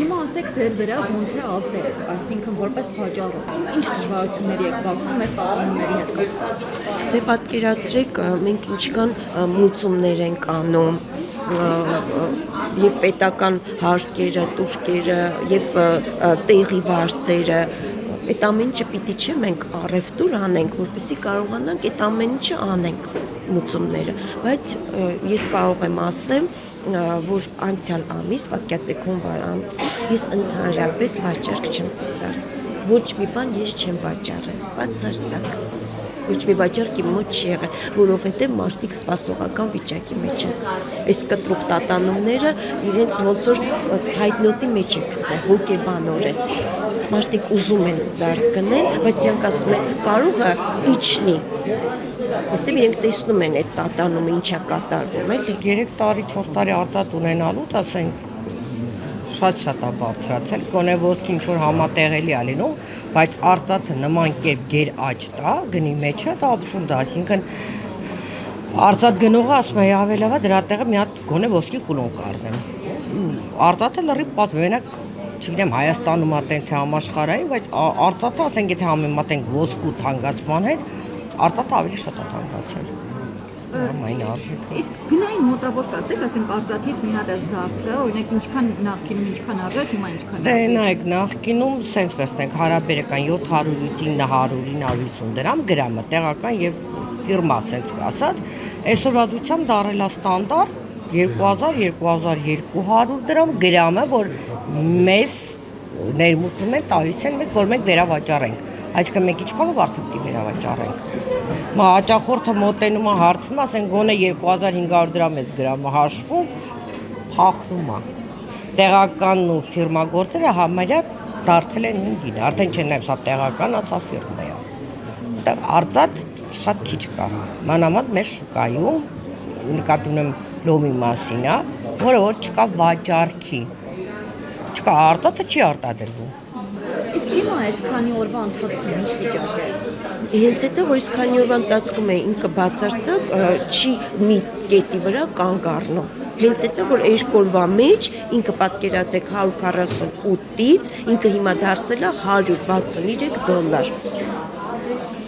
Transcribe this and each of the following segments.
Հիմա ասեք ձեր վրա ոնց է ազդել, այսինքն որպես վաճառող, ինչ դժվարությունների եք բախվում այս տաղանումների հետ կապված։ Դե պատկերացրեք, մենք ինչքան մուծումներ ենք անում, եւ պետական հարկերը, տուրքերը եւ տեղի վարձերը, այդ ամեն ինչը պիտի չէ մենք առևտուր անենք, որպեսզի կարողանանք այդ ամեն ինչը անենք մուծումները, բայց ես կարող եմ ասեմ, որ անցյալ ամիս, պատկերացրեք հունվար ամսի, ես ընդհանրապես վաճառք չեմ կատարել, ոչ մի բան ես չեմ վաճառել, բացարձակ, ոչ մի վաճառք իմ մոտ չի եղել, որովհետև մարդիկ սպասողական վիճակի մեջ են, այս կտրուկ տատանումները իրենց ոնց որ հայտնոտի մեջ է գցել, հոգեբանորեն, մարդիկ ուզում են զարթկնել, բայց իրանք ասում են կարող է իջնի, որտեղ իրենք տեսնում են այդ տատանումը ինչա կատարվում, էլի։ 3 տարի, 4 տարի արտատ ունենալուց, ասենք, շատ է բարձրացել, գոնե ոսկին ինչ-որ համատեղելի է լինում, բայց արտատը նման կերպ գեր աճ տա, գնի մեջը, դա աբսուրդ է, այսինքն արտատ գնողը ասում է ավելավա դրա տեղը մի հատ գոնե ոսկի կուլոն կառնեմ, արտատը լրիվ պատմում, մենակ չգիտեմ Հայաստանում ատեն թե համաշխարհային, բայց արտատը ասենք եթե համեմատենք ոսկու թանկացման հետ, արտատը ավելի շատ է թանկացել։ Այն արժեքը։ Իսկ գնային մոտավոր ասեք, ասենք արտաթից մի հատ է զարդը, օրինակ ինչքան նախկինում ինչքան արժեր, հիմա ինչքան Դե նայեք, նախկինում սենց վերցնենք հարաբերական 700-ից 900-950 դրամ գրամը, տեղական եւ ֆիրմա սենց ասած, այսօրվա դարել է ստանդարտ 2000-2200 դրամ գրամը, որ մեզ ներմուծում են տալիս են մեզ, որ մենք վերավաճառենք, այսինքն մենք ինչքանով արդեն պիտի վերավաճառենք։ Մա հաճախորդը մոտենում է հարցնում, ասեն գոնե 2500 դրամ է գրամը հաշվում, փախնում է։ Տեղականն ու ֆիրմագործերը համարյա դարձել են նույն գինը, արդեն չեն նայում, սա տեղական, ացա ֆիրմա է։ Արտատ շատ քիչ կա, մանավանդ մեր շուկայում, նկատի ունեմ լոմի մասին, որը որ չկա վաճառքի, չկա արտատը չի արտադրվում։ Իսկ հիմա այս քանի օրվա ընթացքում ինչ վիճակ է։ Հենց հետո որ այս քանի օրվա ընթացքում է ինքը բացարձակ չի մի կետի վրա կանգ առնում։ Հենց հետո որ 2 օրվա մեջ ինքը պատկերացրեք 148-ից ինքը հիմա դարձել է $163։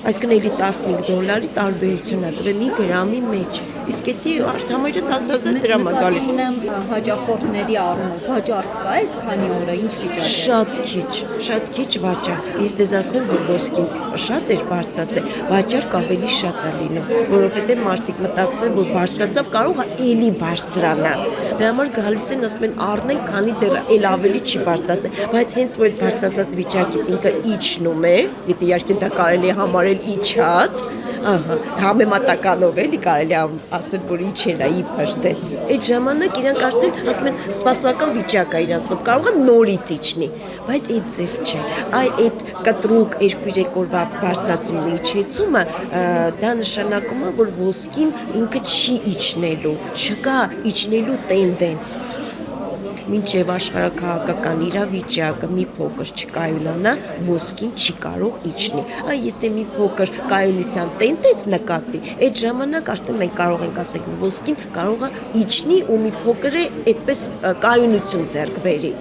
Այսինքն էլի $15 տարբերություն է տվել մի գրամի մեջ։ Իսկ դա արդյամայը 10000 դրամ է գալիս։ Հաճախորդների առումով վաճառք կա այս քանի օրը ինչ վիճակ է։ Շատ քիչ վաճառք։ Ես ձեզ ասեմ, որ ոսկին շատ էր բարձրացել, վաճառք ավելի շատ է լինում, որովհետև մարդիկ մտածում են, որ բարձրացավ, կարող է էլի բարձրանա։ Դրա համար գալիս են ասում են առնենք, քանի դեռ էլ ավելի չի բարձրացել, բայց հենց որ այդ բարձրացած վիճակից ինքը իջնում է, եթե իհարկե դա կարելի է համարել իջած, համեմատականով էլի կարելի է ասել, որ իջել է իբր դե։ Այդ ժամանակ իրանք արդեն ասում են սպասողական վիճակ է իրանց մոտ, կարող է նորից իջնի, բայց այդ ձև չէ։ Այդ կտրուկ 2-3 օրվա բարձրացումն իջեցումը դա նշանակում է, որ ոսկին ինքը չի իջնելու, չկա իջնելու տենդենց։ Մինչև աշխարհաքաղաքական իրավիճակը մի փոքր չկայունանա, ոսկին չի կարող իջնի։ Եթե մի փոքր կայունության տենդենց նկատվի, այդ ժամանակ արդեն մենք կարող ենք ասել, որ ոսկին կարող է իջնի ու մի փոքր է այդպես կայունություն ձեռք բերի։